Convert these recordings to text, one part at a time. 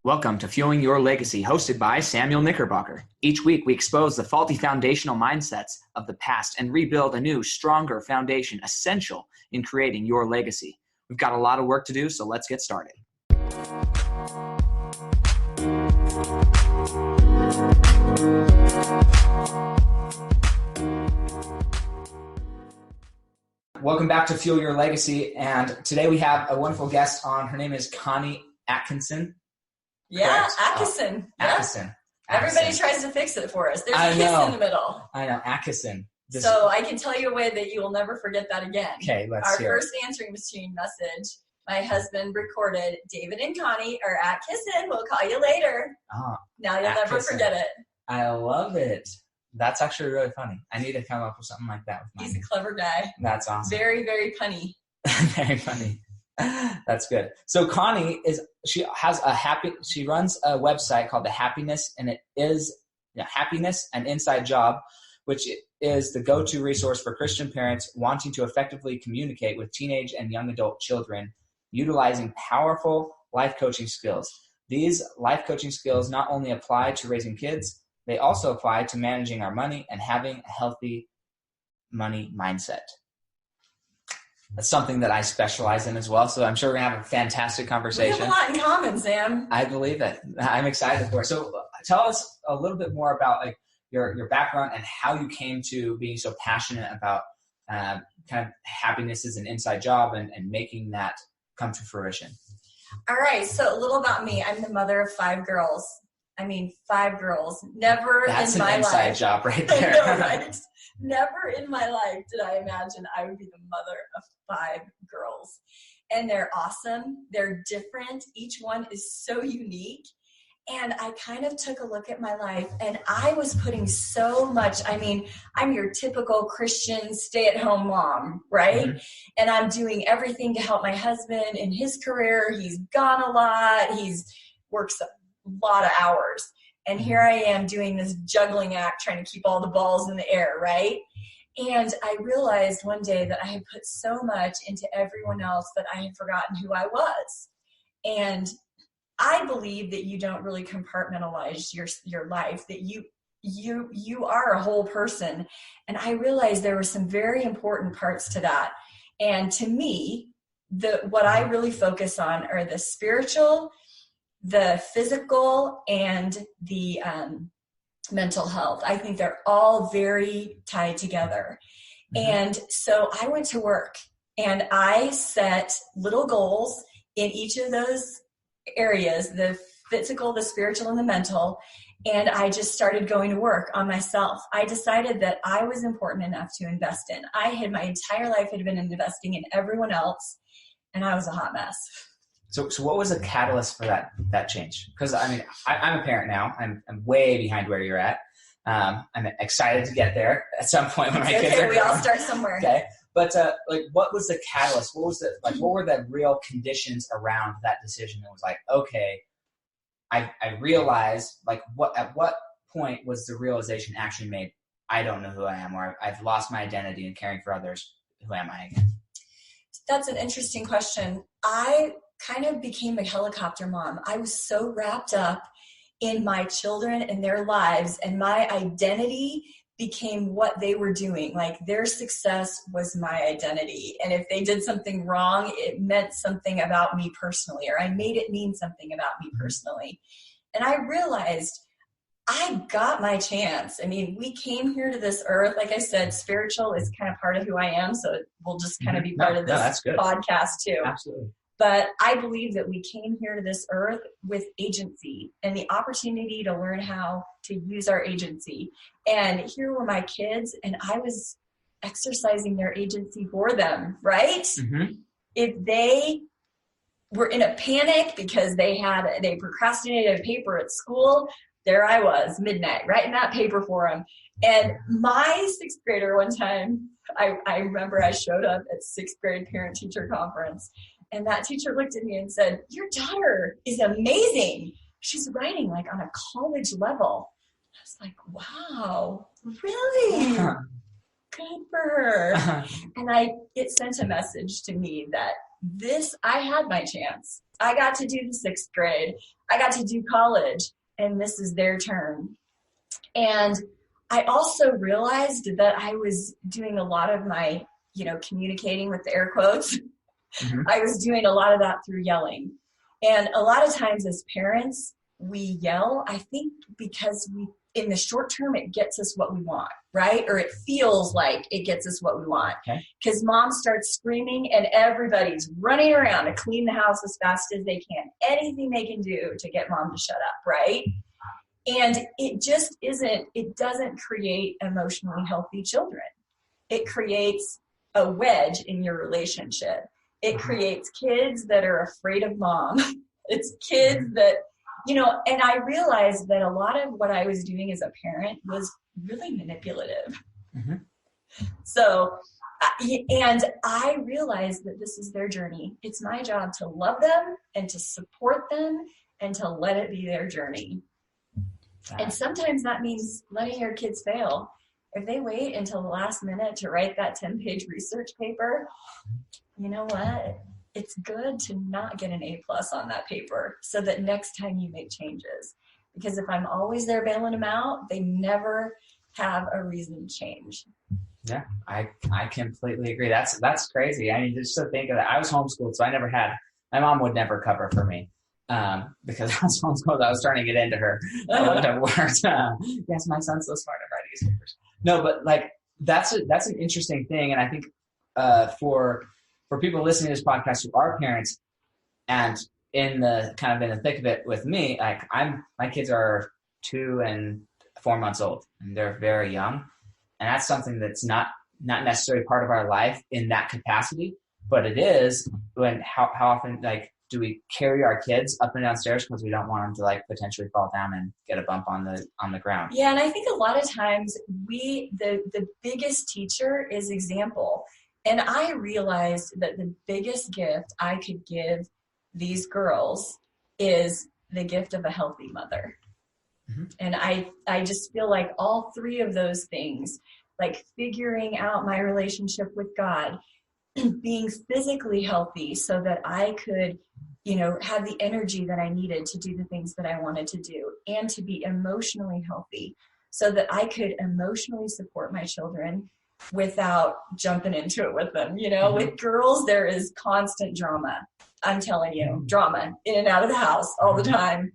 Welcome to Fueling Your Legacy, hosted by Samuel Knickerbocker. Each week, we expose the faulty foundational mindsets of the past and rebuild a new, stronger foundation essential in creating your legacy. We've got a lot of work to do, so let's get started. Welcome back to Fuel Your Legacy, and today we have a wonderful guest on. Her name is Connie Atkisson. Yeah, Atkisson. Atkisson. Everybody tries to fix it for us. There's a kiss in the middle. I know, Atkisson. So I can tell you a way that you will never forget that again. Okay, let's hear it. Our first answering machine message, my husband recorded, David and Connie are Atkisson. We'll call you later. Oh, now you'll never forget it. I love it. That's actually really funny. I need to come up with something like that with mine. He's a clever guy. That's awesome. Very, very punny. Very funny. That's good. So Connie she runs a website called The Happiness, and it is Happiness and Inside Job, which is the go-to resource for Christian parents wanting to effectively communicate with teenage and young adult children, utilizing powerful life coaching skills. These life coaching skills not only apply to raising kids, they also apply to managing our money and having a healthy money mindset. That's something that I specialize in as well, so I'm sure we're going to have a fantastic conversation. We have a lot in common, Sam. I believe it. I'm excited for it. So tell us a little bit more about your background and how you came to being so passionate about kind of happiness as an inside job and making that come to fruition. All right, so a little about me. I'm the mother of 5 girls. 5 girls. Never That's in my life. That's an inside job right there. I know, right? Never in my life did I imagine I would be the mother of 5 girls. And they're awesome. They're different. Each one is so unique. And I kind of took a look at my life, and I was putting so much, I'm your typical Christian stay-at-home mom, right? Mm-hmm. And I'm doing everything to help my husband in his career. He's gone a lot. He's works a lot of hours. And here I am doing this juggling act, trying to keep all the balls in the air, right? And I realized one day that I had put so much into everyone else that I had forgotten who I was. And I believe that you don't really compartmentalize your life, that you are a whole person. And I realized there were some very important parts to that. And to me, what I really focus on are the spiritual, the physical, and the mental health. I think they're all very tied together. Mm-hmm. And so I went to work and I set little goals in each of those areas, the physical, the spiritual, and the mental. And I just started going to work on myself. I decided that I was important enough to invest in. My entire life had been investing in everyone else, and I was a hot mess. So what was the catalyst for that change? Because I'm a parent now. I'm way behind where you're at. I'm excited to get there at some point when my kids are we all start somewhere. Okay, but what was the catalyst? What were the real conditions around that decision? It was like, okay, I realized at what point was the realization actually made? I don't know who I am, or I've lost my identity in caring for others. Who am I again? That's an interesting question. I kind of became a helicopter mom. I was so wrapped up in my children and their lives, and my identity became what they were doing. Like, their success was my identity. And if they did something wrong, it meant something about me personally, or I made it mean something about me personally. And I realized I got my chance. We came here to this earth. Like I said, spiritual is kind of part of who I am. So it will just kind of be part of this podcast too. Absolutely. But I believe that we came here to this earth with agency and the opportunity to learn how to use our agency. And here were my kids, and I was exercising their agency for them, right? Mm-hmm. If they were in a panic because they procrastinated a paper at school, there I was, midnight, writing that paper for them. And my 6th grader one time, I remember I showed up at 6th grade parent-teacher conference, and that teacher looked at me and said, "Your daughter is amazing. She's writing on a college level." I was like, wow, really? Good for her. And it sent a message to me that I had my chance. I got to do the 6th grade. I got to do college, and this is their turn. And I also realized that I was doing a lot of my, communicating with the air quotes. Mm-hmm. I was doing a lot of that through yelling. And a lot of times as parents, we yell, I think because in the short term, it gets us what we want, right? Or it feels like it gets us what we want. Because mom starts screaming and everybody's running around to clean the house as fast as they can. Anything they can do to get mom to shut up, right? And it doesn't create emotionally healthy children. It creates a wedge in your relationship. It creates kids that are afraid of mom. It's kids that, and I realized that a lot of what I was doing as a parent was really manipulative. Mm-hmm. So, and I realized that this is their journey. It's my job to love them and to support them and to let it be their journey. And sometimes that means letting your kids fail. If they wait until the last minute to write that 10-page research paper, you know what? It's good to not get an A+ on that paper so that next time you make changes. Because if I'm always there bailing them out, they never have a reason to change. Yeah, I completely agree. That's crazy. I mean, just to think of that. I was homeschooled, so my mom would never cover for me. Because I was homeschooled, I was trying to get into her. I wouldn't have worked. Yes, my son's so smart at writing his papers. No, but that's an interesting thing, and I think for people listening to this podcast who are parents and in the thick of it with me, my kids are 2 and 4 months old, and they're very young, and that's something that's not necessarily part of our life in that capacity, but it is when how often do we carry our kids up and down stairs because we don't want them to potentially fall down and get a bump on the ground? Yeah, and I think a lot of times the biggest teacher is example. And I realized that the biggest gift I could give these girls is the gift of a healthy mother. Mm-hmm. And I just feel like all 3 of those things, figuring out my relationship with God, being physically healthy so that I could, have the energy that I needed to do the things that I wanted to do, and to be emotionally healthy so that I could emotionally support my children without jumping into it with them. Mm-hmm. With girls, there is constant drama. I'm telling you, drama in and out of the house all the time.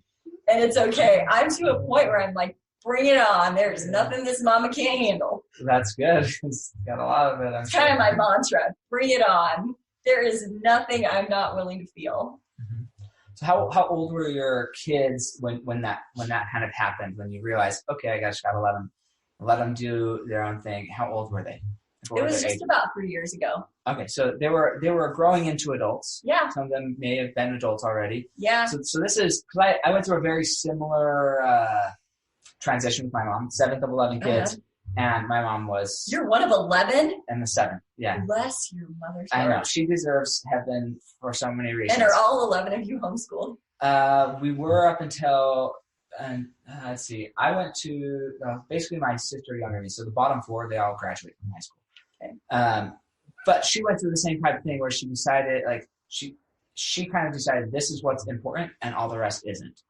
And it's okay. I'm to a point where I'm like, bring it on. There's nothing this mama can't handle. That's good. It's got a lot of it. It's kind of my mantra. Bring it on. There is nothing I'm not willing to feel. Mm-hmm. So how old were your kids when that kind of happened? When you realized, okay, I just gotta let them do their own thing. How old were they? It was just about 3 years ago. Okay, so they were growing into adults. Yeah. Some of them may have been adults already. Yeah. So this is, because I went through a very similar transition with my mom, 7th of 11 kids, and my mom was... You're one of 11? And the 7th, yeah. Bless your mother's heart. I know. She deserves heaven for so many reasons. And are all 11 of you homeschooled? We were up until... let's see. I went to basically my sister younger than me, so the bottom 4, they all graduated from high school. Okay. But she went through the same type of thing where she decided, she kind of decided this is what's important and all the rest isn't.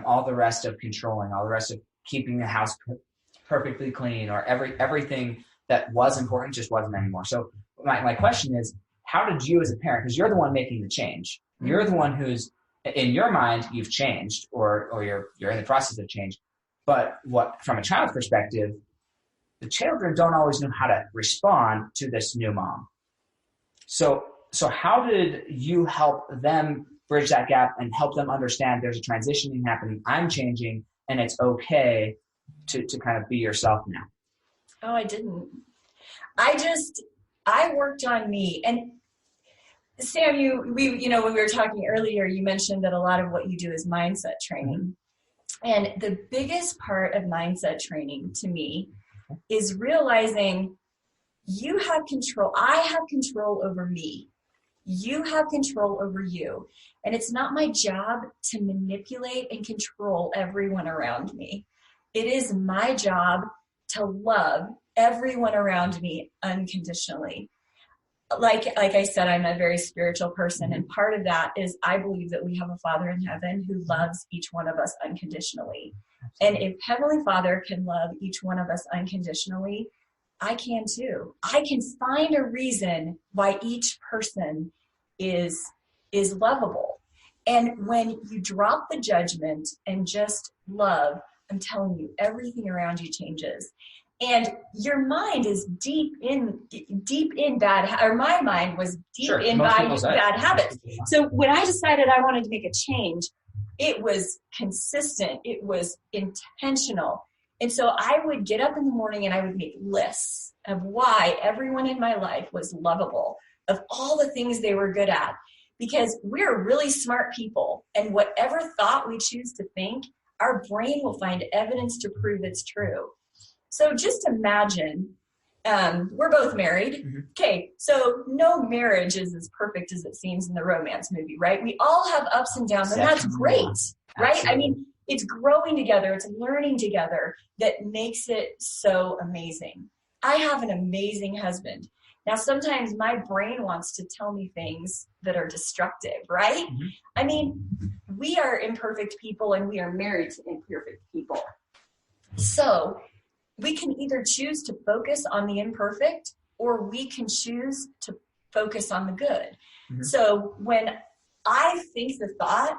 All the rest of controlling, all the rest of keeping the house perfectly clean, or everything that was important just wasn't anymore. So my question is, how did you as a parent, because you're the one making the change, you're the one who's, in your mind, you've changed, or you're in the process of change, but from a child's perspective, the children don't always know how to respond to this new mom. So how did you help them bridge that gap and help them understand there's a transitioning happening, I'm changing, and it's okay to kind of be yourself now? Oh, I didn't. I worked on me. And Sam, when we were talking earlier, you mentioned that a lot of what you do is mindset training. And the biggest part of mindset training to me is realizing you have control. I have control over me. You have control over you. And it's not my job to manipulate and control everyone around me. It is my job to love everyone around me unconditionally. like I said, I'm a very spiritual person. And part of that is I believe that we have a Father in heaven who loves each one of us unconditionally. And if Heavenly Father can love each one of us unconditionally, I can too. I can find a reason why each person is lovable. And when you drop the judgment and just love, I'm telling you, everything around you changes. And your mind is deep in bad, or my mind was deep in bad habits. So when I decided I wanted to make a change, it was consistent. It was intentional. And so I would get up in the morning and I would make lists of why everyone in my life was lovable, of all the things they were good at, because we're really smart people. And whatever thought we choose to think, our brain will find evidence to prove it's true. So just imagine, we're both married. Mm-hmm. Okay, so no marriage is as perfect as it seems in the romance movie, right? We all have ups and downs, and that's great, right? Absolutely. I mean, it's growing together, it's learning together that makes it so amazing. I have an amazing husband. Now, sometimes my brain wants to tell me things that are destructive, right? Mm-hmm. I mean, we are imperfect people and we are married to imperfect people. So we can either choose to focus on the imperfect or we can choose to focus on the good. Mm-hmm. So when I think the thought,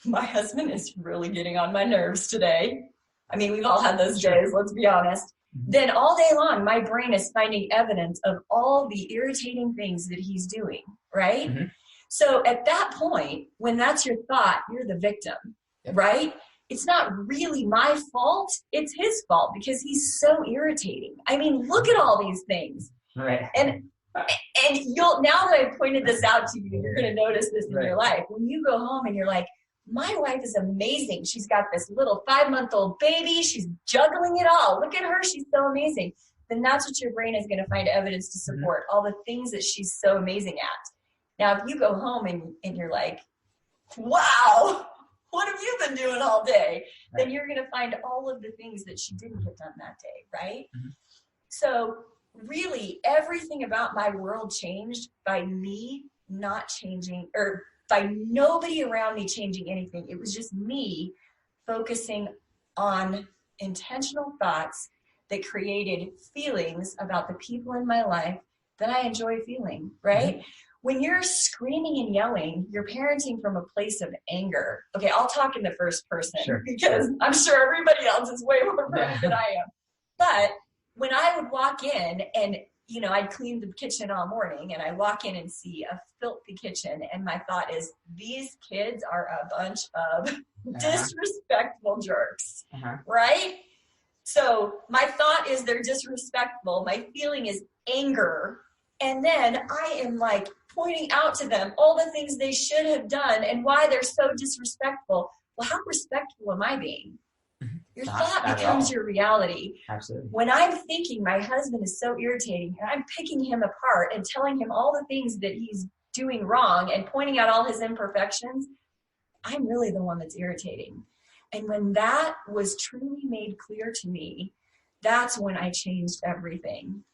my husband is really getting on my nerves today. I mean, we've all had those days, let's be honest. Then all day long, my brain is finding evidence of all the irritating things that he's doing, right? Mm-hmm. So at that point, when that's your thought, you're the victim, right? It's not really my fault. It's his fault because he's so irritating. I mean, look at all these things. Right. And you'll, now that I've pointed this out to you, you're going to notice this in your life. When you go home and you're like, my wife is amazing. She's got this little 5-month-old baby. She's juggling it all. Look at her. She's so amazing. Then that's what your brain is going to find evidence to support, all the things that she's so amazing at. Now, if you go home and you're like, wow, what have you been doing all day? Right. Then you're going to find all of the things that she didn't get done that day, right? Mm-hmm. So really, everything about my world changed by me not changing, or by nobody around me changing anything. It was just me focusing on intentional thoughts that created feelings about the people in my life that I enjoy feeling, right? Mm-hmm. When you're screaming and yelling, you're parenting from a place of anger. Okay, I'll talk in the first person because I'm sure everybody else is way more perfect than I am. But when I would walk in and, you know, I'd clean the kitchen all morning and I walk in and see a filthy kitchen and my thought is, these kids are a bunch of disrespectful jerks, right? So my thought is they're disrespectful. My feeling is anger. And then I am like pointing out to them all the things they should have done and why they're so disrespectful. Well, how respectful am I being? Your thought becomes your reality. Absolutely. When I'm thinking my husband is so irritating and I'm picking him apart and telling him all the things that he's doing wrong and pointing out all his imperfections, I'm really the one that's irritating. And when that was truly made clear to me, that's when I changed everything.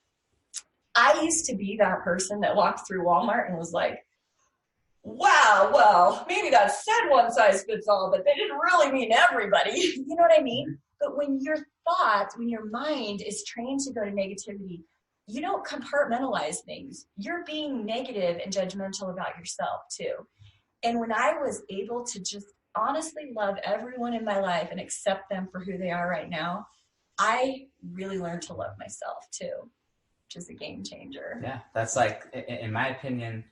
I used to be that person that walked through Walmart and was like, wow, well, maybe that said one size fits all, but they didn't really mean everybody. You know what I mean? But when your thoughts, when your mind is trained to go to negativity, you don't compartmentalize things. You're being negative and judgmental about yourself too. And when I was able to just honestly love everyone in my life and accept them for who they are right now, I really learned to love myself too, which is a game changer. Yeah, that's like, in my opinion,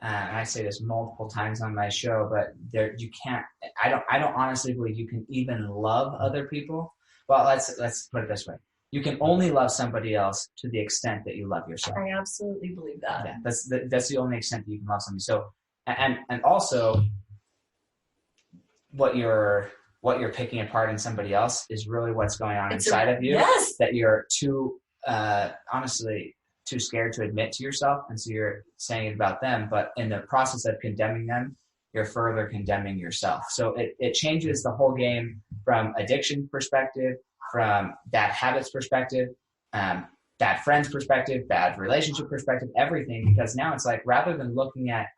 and I say this multiple times on my show, but you can't. I don't honestly believe you can even love other people. Well, let's put it this way: you can only love somebody else to the extent that you love yourself. I absolutely believe that. Yeah, that's the only extent that you can love somebody. So, and also, what you're picking apart in somebody else is really what's going on inside of you. Yes. That you're too honestly too scared to admit to yourself, and so you're saying it about them, but in the process of condemning them, you're further condemning yourself. So it changes the whole game from addiction perspective, from bad habits perspective. bad friends perspective, bad relationship perspective, everything, because now it's like, rather than looking at,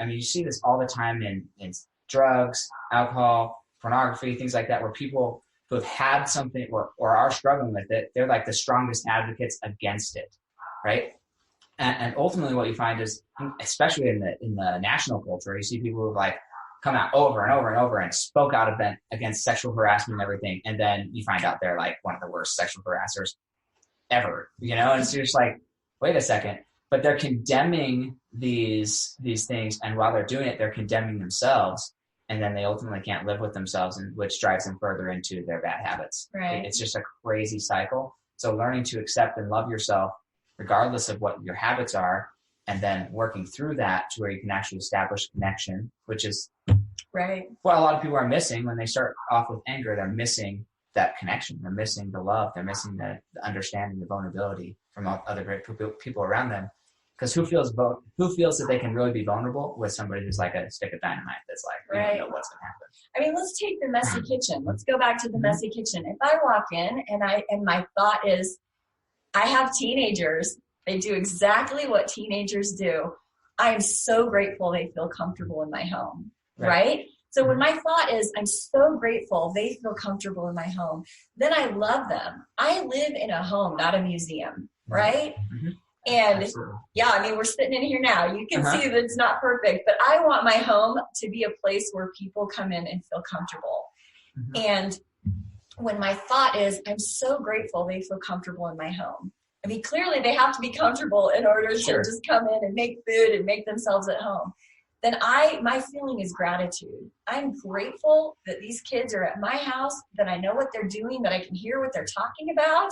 you see this all the time in drugs, alcohol, pornography, things like that, where people who have had something or are struggling with it, they're like the strongest advocates against it, right? And ultimately what you find is, especially in the national culture, you see people who have like come out over and over and over and spoke out against sexual harassment and everything, and then you find out they're like one of the worst sexual harassers ever, and it's just like, wait a second, but they're condemning these things, and while they're doing it, they're condemning themselves, and then they ultimately can't live with themselves, and which drives them further into their bad habits. Right. It's just a crazy cycle. So learning to accept and love yourself regardless of what your habits are, and then working through that to where you can actually establish connection, which is right what a lot of people are missing when they start off with anger. They're missing that connection. They're missing the love. They're missing the understanding, the vulnerability from other great people around them. Because who feels that they can really be vulnerable with somebody who's like a stick of dynamite that's like, you don't know what's going to happen. I mean, let's take the messy kitchen. Let's go back to the messy kitchen. If I walk in and my thought is, I have teenagers, they do exactly what teenagers do. I am so grateful they feel comfortable in my home, right? So when my thought is, I'm so grateful they feel comfortable in my home, then I love them. I live in a home, not a museum, right? Mm-hmm. And absolutely. We're sitting in here now. You can see that it's not perfect, but I want my home to be a place where people come in and feel comfortable. Mm-hmm. And when my thought is, I'm so grateful they feel comfortable in my home. I mean, clearly they have to be comfortable in order to just come in and make food and make themselves at home. Then my feeling is gratitude. I'm grateful that these kids are at my house, that I know what they're doing, that I can hear what they're talking about,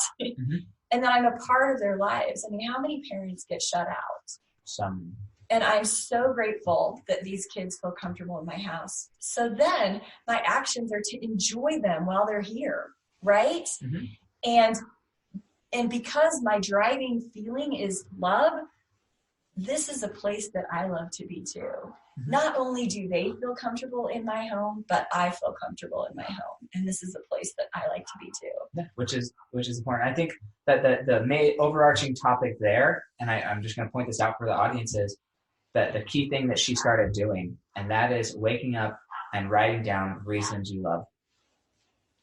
and that I'm a part of their lives. I mean, how many parents get shut out? Some. And I'm so grateful that these kids feel comfortable in my house. So then my actions are to enjoy them while they're here, right? Mm-hmm. And because my driving feeling is love, this is a place that I love to be too. Mm-hmm. Not only do they feel comfortable in my home, but I feel comfortable in my home. And this is a place that I like to be too. Yeah, which is important. I think that the main overarching topic there, and I'm just going to point this out for the audience, is that the key thing that she started doing, and that is waking up and writing down reasons you love,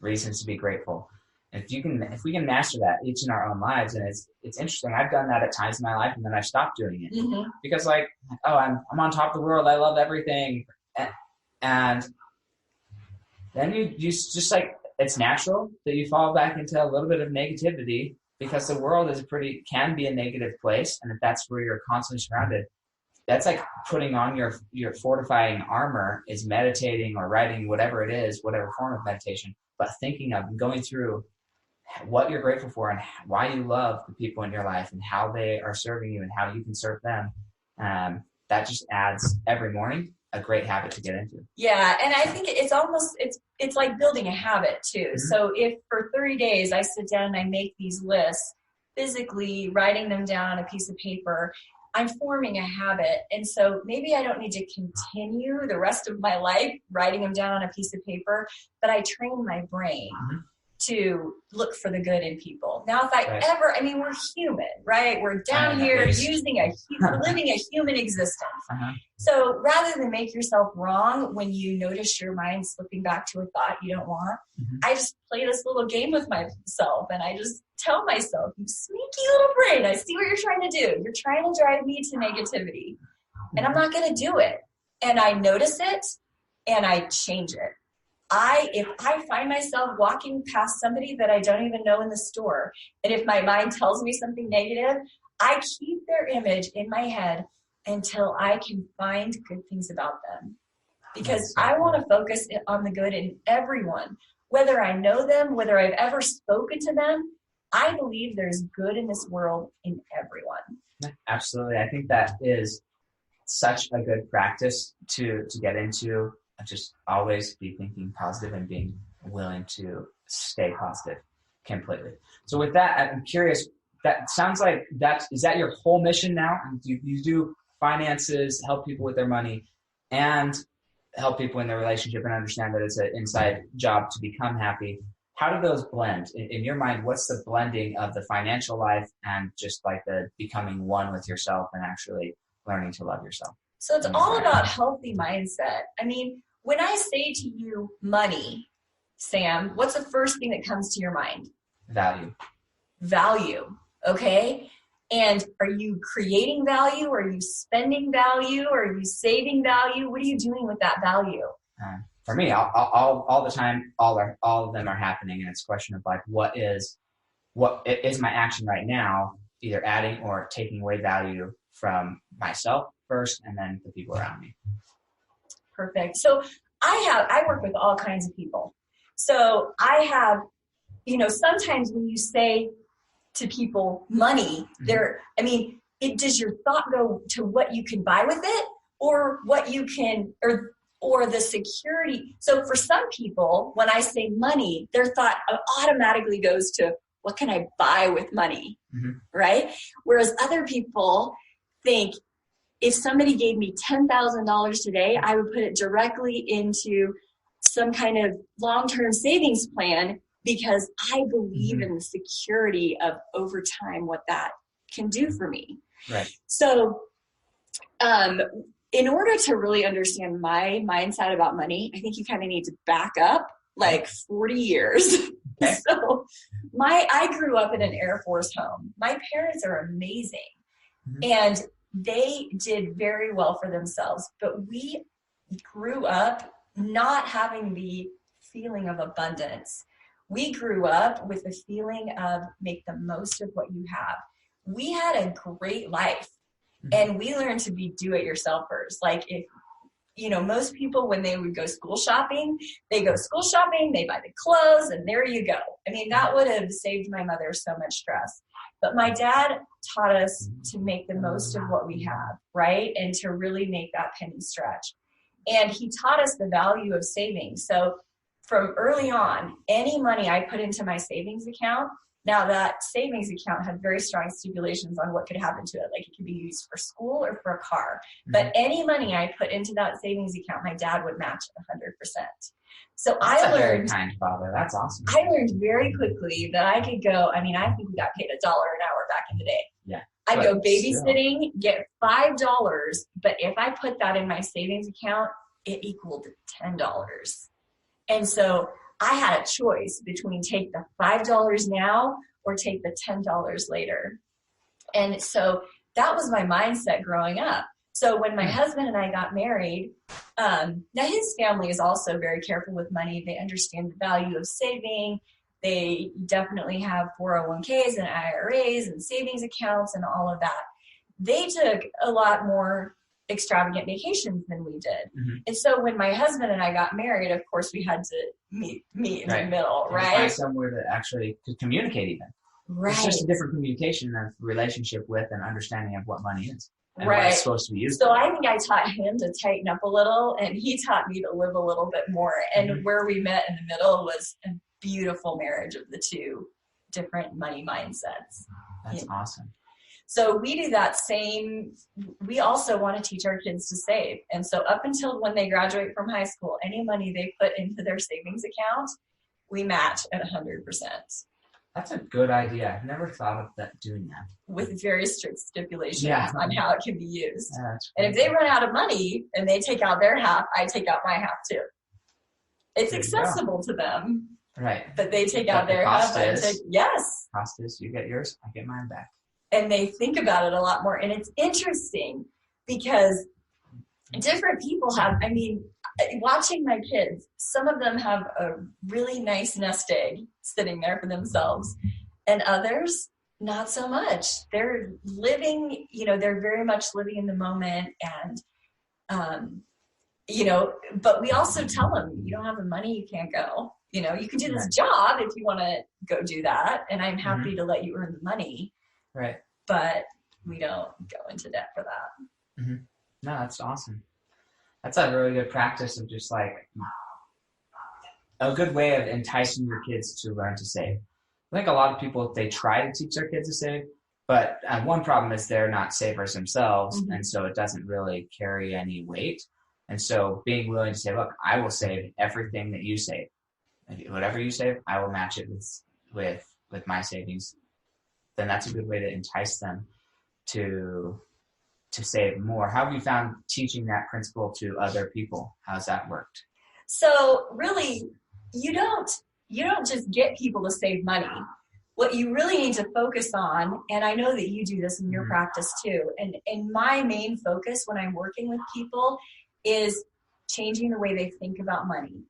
reasons to be grateful. If we can master that each in our own lives, and it's interesting. I've done that at times in my life, and then I stopped doing it because I'm on top of the world. I love everything, and then you just like, it's natural that you fall back into a little bit of negativity because the world can be a negative place, and if that's where you're constantly surrounded, that's like putting on your fortifying armor is meditating or writing, whatever it is, whatever form of meditation, but thinking of and going through what you're grateful for and why you love the people in your life and how they are serving you and how you can serve them. That just adds every morning a great habit to get into. Yeah. And I think it's like building a habit too. Mm-hmm. So if for 30 days I sit down and I make these lists, physically writing them down on a piece of paper, I'm forming a habit. And so maybe I don't need to continue the rest of my life writing them down on a piece of paper, but I train my brain to look for the good in people. Now, if we're human, right? We're down here we're living a human existence. So rather than make yourself wrong when you notice your mind slipping back to a thought you don't want, I just play this little game with myself, and I just tell myself, you sneaky little brain, I see what you're trying to do. You're trying to drive me to negativity, and I'm not going to do it. And I notice it, and I change it. If I find myself walking past somebody that I don't even know in the store, and if my mind tells me something negative, I keep their image in my head until I can find good things about them. Because I want to focus on the good in everyone. Whether I know them, whether I've ever spoken to them, I believe there's good in this world in everyone. Absolutely. I think that is such a good practice to get into. Just always be thinking positive and being willing to stay positive completely. So with that, I'm curious, that sounds like is that your whole mission now? You do finances, help people with their money, and help people in their relationship and understand that it's an inside job to become happy. how do those blend in your mind? What's the blending of the financial life and just like the becoming one with yourself and actually learning to love yourself? So it's all about healthy mindset. I mean, when I say to you money, Sam, what's the first thing that comes to your mind? Value. Okay. And are you creating value? Are you spending value? Are you saving value? What are you doing with that value? For me, all the time, all of them are happening, and it's a question of like, what is my action right now, either adding or taking away value from myself first, and then the people around me. Perfect. So I work with all kinds of people. So I have, sometimes when you say to people money, does your thought go to what you can buy with it, or what you can, or the security? So for some people, when I say money, their thought automatically goes to, what can I buy with money? Right? Whereas other people think, if somebody gave me $10,000 today, I would put it directly into some kind of long-term savings plan, because I believe in the security of over time what that can do for me. Right. So in order to really understand my mindset about money, I think you kind of need to back up like 40 years. Okay. So I grew up in an Air Force home. My parents are amazing. And they did very well for themselves, but we grew up not having the feeling of abundance. We grew up with the feeling of make the most of what you have. We had a great life, and we learned to be do-it-yourselfers. Like if, most people, when they would go school shopping, they buy the clothes, and there you go. I mean, that would have saved my mother so much stress. But my dad taught us to make the most of what we have, right? And to really make that penny stretch. And he taught us the value of saving. So from early on, any money I put into my savings account, now that savings account had very strong stipulations on what could happen to it. Like it could be used for school or for a car. But any money I put into that savings account, my dad would match it 100%. So That's I learned, very kind father. That's awesome. I learned very quickly that I could go, I think we got paid $1 an hour back in the day. Yeah. I'd go babysitting, get $5, but if I put that in my savings account, it equaled $10. And so I had a choice between take the $5 now or take the $10 later. And so that was my mindset growing up. So when my husband and I got married, now his family is also very careful with money. They understand the value of saving. They definitely have 401ks and IRAs and savings accounts and all of that. They took a lot more extravagant vacations than we did. And so when my husband and I got married, of course, we had to meet in the middle, right? Find somewhere that actually could communicate even. Right. It's just a different communication of relationship with and understanding of what money is. And what it's supposed to be used. So I think I taught him to tighten up a little, and he taught me to live a little bit more. And where we met in the middle was a beautiful marriage of the two different money mindsets. That's awesome. So we do that same, we also want to teach our kids to save. And so up until when they graduate from high school, any money they put into their savings account, we match at 100%. That's a good idea. I've never thought of doing that. With very strict stipulations on how it can be used. And if they run out of money and they take out their half, I take out my half too. It's accessible to them. Right. But they take out their half. Yes. Cost is, you get yours, I get mine back. And they think about it a lot more. And it's interesting because different people have, watching my kids, some of them have a really nice nest egg sitting there for themselves, and others not so much. They're living, they're very much living in the moment, and but we also tell them, you don't have the money, you can't go. You can do this job if you want to go do that, and I'm happy to let you earn the money. Right. But we don't go into debt for that. No, that's awesome. That's a really good practice of just like a good way of enticing your kids to learn to save. I think a lot of people, they try to teach their kids to save, but one problem is they're not savers themselves, and so it doesn't really carry any weight. And so being willing to say, look, I will save everything that you save. whatever you save, I will match it with my savings. Then that's a good way to entice them to save more. How have you found teaching that principle to other people? How's that worked? So really, you don't just get people to save money. What you really need to focus on, and I know that you do this in your practice too, and my main focus when I'm working with people is changing the way they think about money.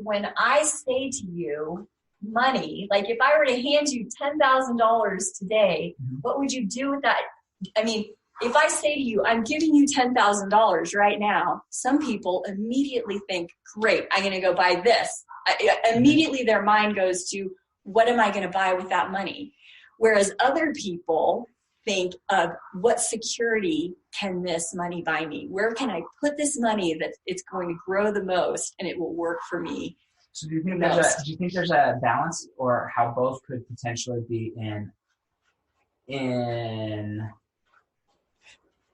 When I say to you, money, like if I were to hand you $10,000 today, what would you do with that? I mean, if I say to you, I'm giving you $10,000 right now, some people immediately think, great, I'm going to go buy this. Immediately their mind goes to, what am I going to buy with that money? Whereas other people think of, what security can this money buy me? Where can I put this money that it's going to grow the most and it will work for me? So do you think there's a balance, or how both could potentially be in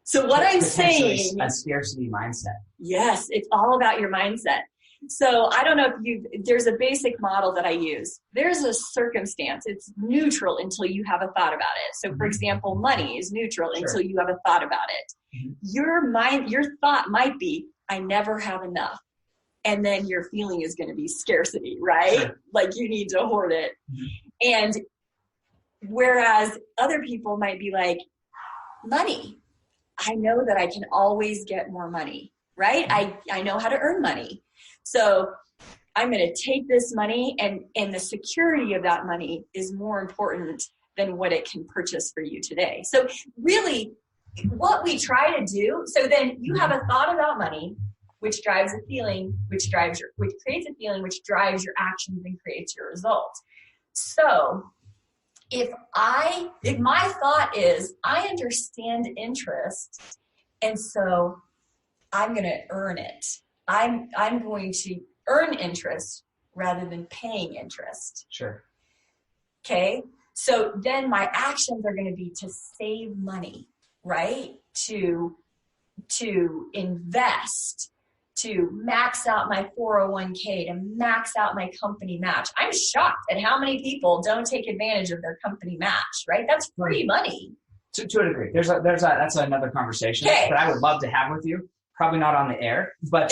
So what I'm saying, a scarcity mindset. Yes, it's all about your mindset. So I don't know if there's a basic model that I use. There's a circumstance. It's neutral until you have a thought about it. So for example, money is neutral until you have a thought about it. Your thought might be, I never have enough. And then your feeling is going to be scarcity, right? Sure. Like you need to hoard it. And whereas other people might be like, money. I know that I can always get more money, right? I know how to earn money. So I'm going to take this money, and the security of that money is more important than what it can purchase for you today. So really what we try to do, so then you have a thought about money, which drives a feeling, which creates a feeling, which drives your actions and creates your results. So if my thought is, I understand interest, and so I'm going to earn it. I'm going to earn interest rather than paying interest. Sure. Okay. So then my actions are going to be to save money, right? To invest, to max out my 401k, to max out my company match. I'm shocked at how many people don't take advantage of their company match, right? That's free money. To a degree. That's another conversation that I would love to have with you. Probably not on the air, but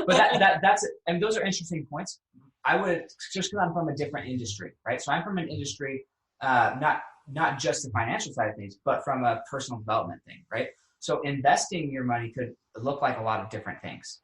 that's, and those are interesting points. I would, just because I'm from a different industry, right? So I'm from an industry, not just the financial side of things, but from a personal development thing, right? So investing your money could look like a lot of different things.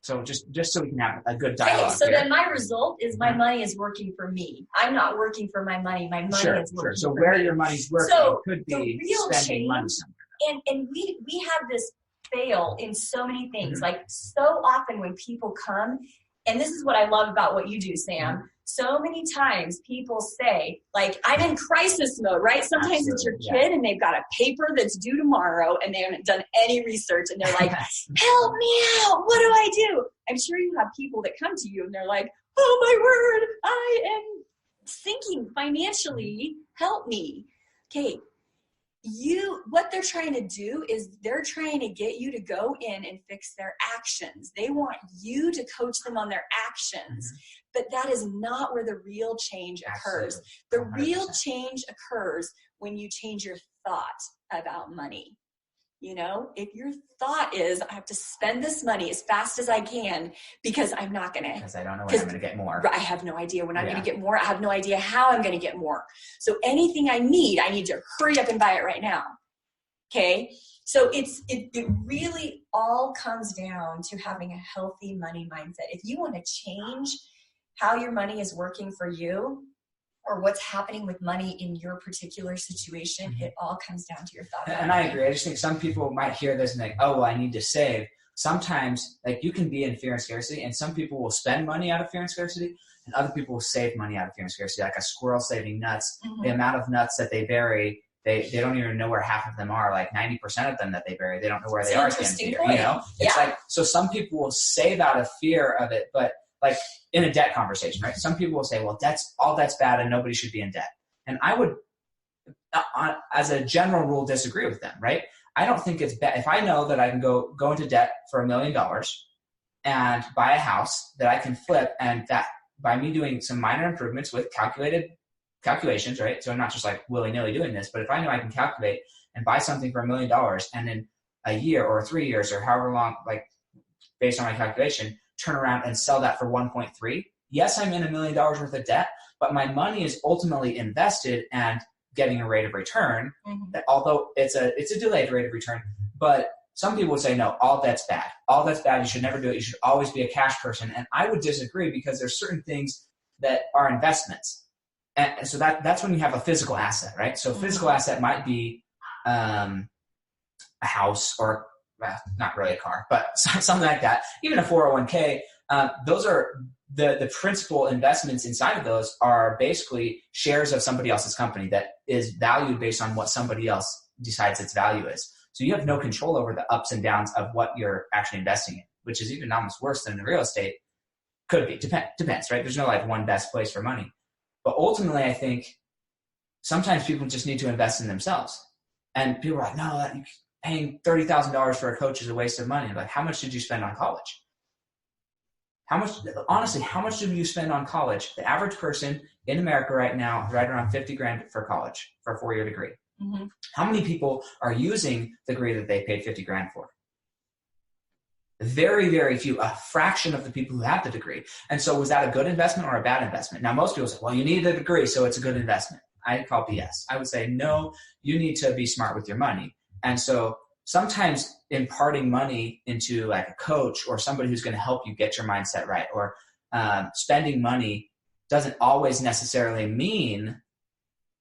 So just so we can have a good dialogue. So then my result is my money is working for me. I'm not working for my money. My money is working for me. So where your money's working could be spending money somewhere. And we have this fail in so many things. Like so often when people come, and this is what I love about what you do, Sam. So many times people say, like, I'm in crisis mode, right? Sometimes it's your kid and they've got a paper that's due tomorrow and they haven't done any research and they're like, help me out. What do I do? I'm sure you have people that come to you and they're like, oh my word, I am sinking financially. Help me. Okay. What they're trying to do is they're trying to get you to go in and fix their actions. They want you to coach them on their actions, but that is not where the real change occurs. The real change occurs when you change your thought about money. You know, if your thought is, I have to spend this money as fast as I can because I'm not going to. Because I don't know when I'm going to get more. I have no idea when I'm going to get more. I have no idea how I'm going to get more. So anything I need to hurry up and buy it right now. Okay. So it really all comes down to having a healthy money mindset. If you want to change how your money is working for you, or what's happening with money in your particular situation, it all comes down to your thought. And I agree. I just think some people might hear this and think, oh, well, I need to save. Sometimes, like, you can be in fear and scarcity, and some people will spend money out of fear and scarcity, and other people will save money out of fear and scarcity, like a squirrel saving nuts. The amount of nuts that they bury, they don't even know where half of them are. Like 90% of them that they bury, they don't know where they are. Interesting point. You know, it's like, so some people will save out of fear of it, but like in a debt conversation, right? Some people will say, well, debt's bad and nobody should be in debt. And I would, as a general rule, disagree with them, right? I don't think it's bad. If I know that I can go into debt for $1 million and buy a house that I can flip, and that by me doing some minor improvements with calculated calculations, right? So I'm not just like willy-nilly doing this, but if I know I can calculate and buy something for $1 million and in a year or 3 years or however long, like based on my calculation, turn around and sell that for 1.3. Yes, I'm in $1 million worth of debt, but my money is ultimately invested and getting a rate of return. That although it's a delayed rate of return, but some people would say, no, all debt's bad. All debt's bad. You should never do it. You should always be a cash person. And I would disagree because there's certain things that are investments. And so that's when you have a physical asset, right? So a physical asset might be a house or not really a car, but something like that. Even a 401k, those are the principal investments inside of those are basically shares of somebody else's company that is valued based on what somebody else decides its value is. So you have no control over the ups and downs of what you're actually investing in, which is even almost worse than the real estate. Could be. Depends, right? There's no like one best place for money. But ultimately, I think sometimes people just need to invest in themselves. And people are like, no, paying $30,000 for a coach is a waste of money. Like, how much did you spend on college? Honestly, how much did you spend on college? The average person in America right now is right around $50,000 for college, for a 4-year degree. How many people are using the degree that they paid $50,000 for? Very, very few, a fraction of the people who have the degree. And so was that a good investment or a bad investment? Now, most people say, well, you need a degree, so it's a good investment. I call BS. I would say, no, you need to be smart with your money. And so sometimes imparting money into like a coach or somebody who's going to help you get your mindset right, or spending money doesn't always necessarily mean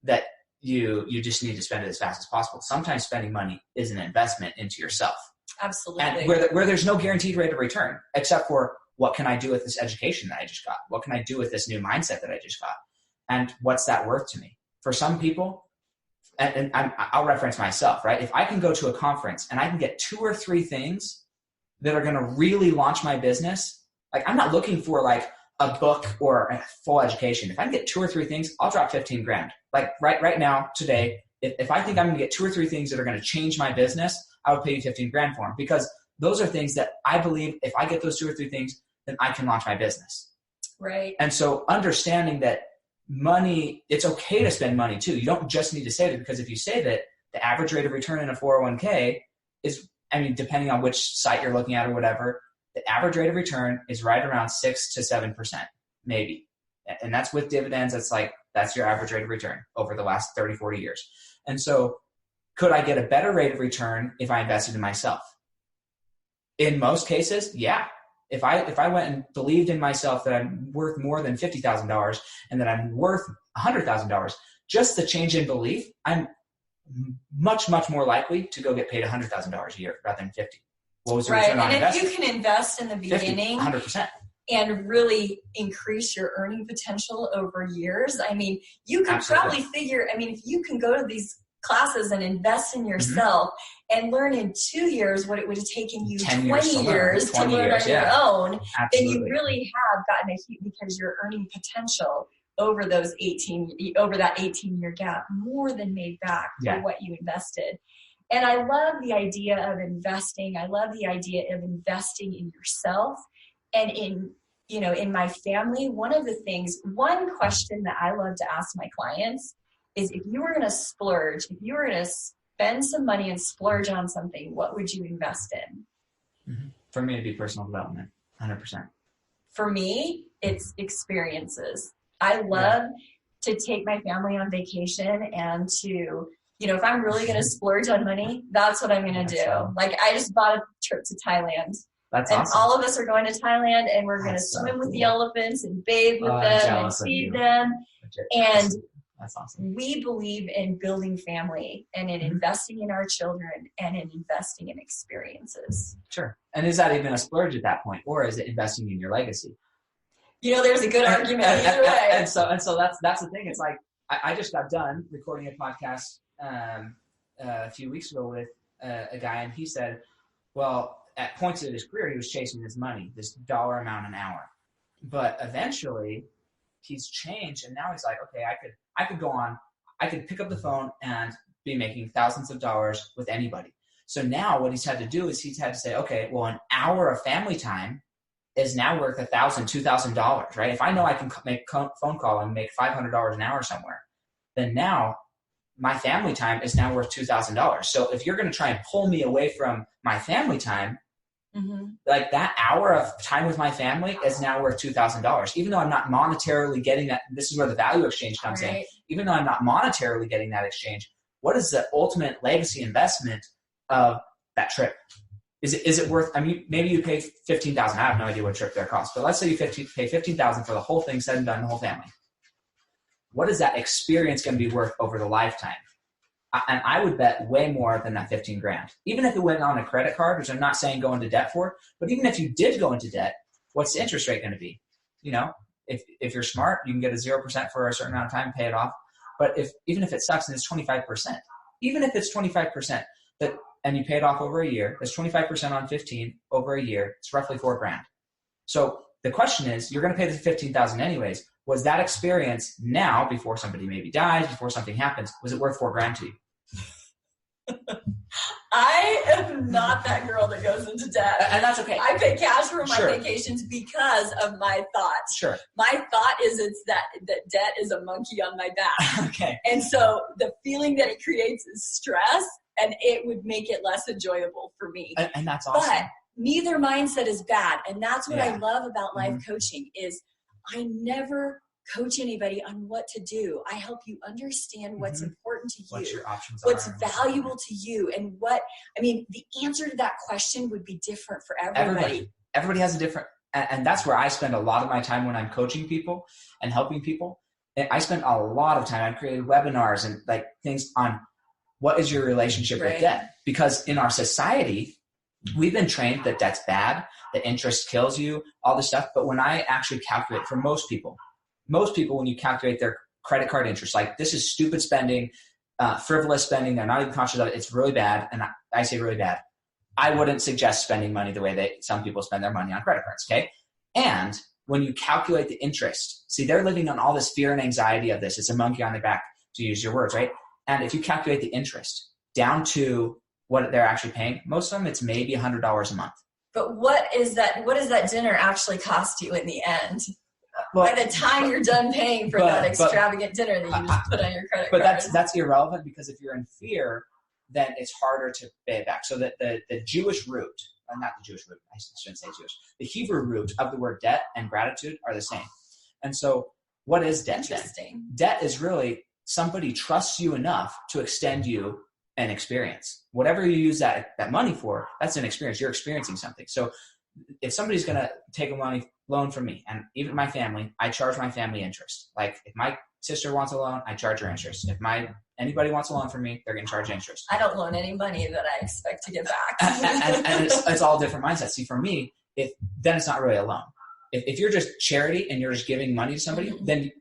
that you just need to spend it as fast as possible. Sometimes spending money is an investment into yourself. Absolutely. And where there's no guaranteed rate of return, except for what can I do with this education that I just got? What can I do with this new mindset that I just got? And what's that worth to me? For some people, and I'll reference myself, right? If I can go to a conference and I can get 2 or 3 things that are going to really launch my business, like I'm not looking for like a book or a full education. If I can get 2 or 3 things, I'll drop $15,000. Like right now, today, if I think I'm going to get 2 or 3 things that are going to change my business, I would pay you $15,000 for them, because those are things that I believe if I get those 2 or 3 things, then I can launch my business. Right. And so understanding that money, it's okay to spend money too. You don't just need to save it, because if you save it, the average rate of return in a 401k is, I mean, depending on which site you're looking at or whatever, the average rate of return is right around 6 to 7%, maybe. And that's with dividends. That's your average rate of return over the last 30, 40 years. And so could I get a better rate of return if I invested in myself? In most cases, yeah. If I went and believed in myself that I'm worth more than $50,000 and that I'm worth $100,000, just the change in belief, I'm much, much more likely to go get paid $100,000 a year rather than $50,000. What was the return on investment? And if you can invest in the beginning 100%. And really increase your earning potential over years, I mean, you could probably figure, I mean, if you can go to these classes and invest in yourself and learn in 2 years what it would have taken you 20 years to learn on your own, then you really have gotten a huge, because your earning potential over that 18-year gap more than made back for what you invested. And I love the idea of investing. I love the idea of investing in yourself and in my family. One question that I love to ask my clients is, if you were going to splurge, if you were going to spend some money and splurge on something, what would you invest in? For me, it'd be personal development, 100%. For me, it's experiences. I love to take my family on vacation and to, if I'm really going to splurge on money, that's what I'm going to do. Like, I just bought a trip to Thailand. That's and awesome. All of us are going to Thailand, and we're going to swim with the elephants and bathe with them and feed them. And that's awesome. We believe in building family and in investing in our children and in investing in experiences. Sure. And is that even a splurge at that point, or is it investing in your legacy? There's a good argument either way. And so that's the thing. It's like I just got done recording a podcast a few weeks ago with a guy, and he said, well, at points in his career, he was chasing this money, this dollar amount an hour. But eventually he's changed, and now he's like, okay, I could pick up the phone and be making thousands of dollars with anybody. So now what he's had to do is he's had to say, okay, well, an hour of family time is now worth $1,000, $2,000, right? If I know I can make a phone call and make $500 an hour somewhere, then now my family time is now worth $2,000. So if you're going to try and pull me away from my family time, like that hour of time with my family is now worth $2,000, even though I'm not monetarily getting that. This is where the value exchange comes in. Even though I'm not monetarily getting that exchange, what is the ultimate legacy investment of that trip? Is it worth, I mean, maybe you pay $15,000. I have no idea what trip there costs, but let's say you pay $15,000 for the whole thing said and done, the whole family. What is that experience going to be worth over the lifetime? And I would bet way more than that 15 grand. Even if it went on a credit card, which I'm not saying go into debt for, but even if you did go into debt, what's the interest rate going to be? You know, if you're smart, you can get a 0% for a certain amount of time, pay it off. But even if it sucks and it's 25%, even if it's 25%, and you pay it off over a year, that's 25% on 15 over a year. It's roughly $4 grand. So the question is, you're going to pay the $15,000 anyways. Was that experience now, before somebody maybe dies, before something happens, was it worth $4 grand to you? I am not that girl that goes into debt. And that's okay. I pay cash for my vacations because of my thoughts. Sure. My thought is that debt is a monkey on my back. Okay. And so the feeling that it creates is stress, and it would make it less enjoyable for me. And that's awesome. But neither mindset is bad. And that's what I love about life coaching is I never coach anybody on what to do. I help you understand what's important to you, what your options what's are, valuable to you, and the answer to that question would be different for everybody. Everybody has a different, and that's where I spend a lot of my time when I'm coaching people and helping people. And I spend a lot of time. I've created webinars and like things on what is your relationship with debt? Because in our society, we've been trained that debt's bad, that interest kills you, all this stuff. But when I actually calculate for most people, when you calculate their credit card interest, like this is stupid spending, frivolous spending, they're not even conscious of it. It's really bad. And I say really bad. I wouldn't suggest spending money the way that some people spend their money on credit cards. Okay. And when you calculate the interest, see, they're living on all this fear and anxiety of this. It's a monkey on their back, to use your words, right? And if you calculate the interest down to what they're actually paying, most of them, it's maybe $100 a month. But what does that dinner actually cost you in the end? Well, by the time you're done paying for that extravagant dinner that you just put on your credit card. But that's irrelevant, because if you're in fear, then it's harder to pay it back. So that the Jewish root, not the Jewish root, I shouldn't say Jewish, the Hebrew root of the word debt and gratitude are the same. And so what is debt? Interesting. Debt is really somebody trusts you enough to extend you an experience. Whatever you use that money for, that's an experience. You're experiencing something. So if somebody's going to take a loan from me, and even my family, I charge my family interest. Like if my sister wants a loan, I charge her interest. If anybody wants a loan from me, they're going to charge interest. I don't loan any money that I expect to get back. and it's all different mindsets. See, for me, then it's not really a loan. If you're just charity and you're just giving money to somebody, then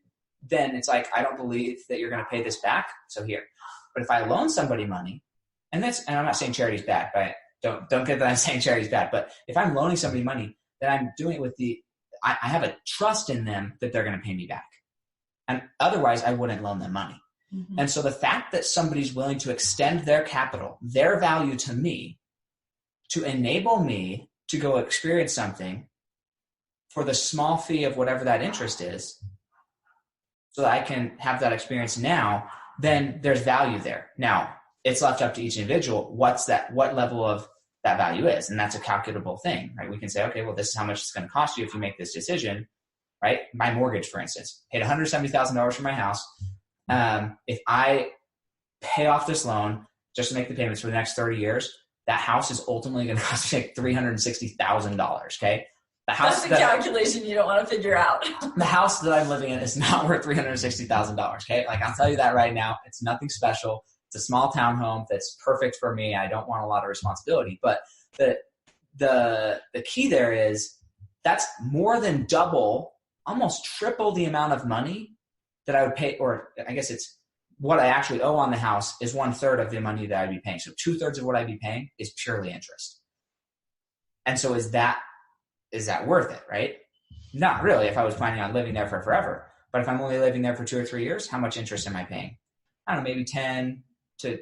it's like, I don't believe that you're going to pay this back. So here. But if I loan somebody money, and I'm not saying charity's bad, but don't get that I'm saying charity's bad. But if I'm loaning somebody money, then I'm doing it with I have a trust in them that they're going to pay me back. And otherwise I wouldn't loan them money. Mm-hmm. And so the fact that somebody's willing to extend their capital, their value to me, to enable me to go experience something for the small fee of whatever that interest is, so that I can have that experience now, then there's value there. Now, it's left up to each individual what level of that value is, and that's a calculable thing, right? We can say, okay, well, this is how much it's going to cost you if you make this decision, right? My mortgage, for instance, paid $170,000 for my house. If I pay off this loan just to make the payments for the next 30 years, that house is ultimately going to cost me like $360,000, okay? That's the calculation you don't want to figure out. The house that I'm living in is not worth $360,000, okay? Like, I'll tell you that right now. It's nothing special. It's a small townhome that's perfect for me. I don't want a lot of responsibility. But the key there is that's more than double, almost triple the amount of money that I would pay, or I guess it's what I actually owe on the house is 1/3 of the money that I'd be paying. So 2/3 of what I'd be paying is purely interest. And so is that worth it, right? Not really if I was planning on living there for forever. But if I'm only living there for 2 or 3 years, how much interest am I paying? I don't know, maybe 10 to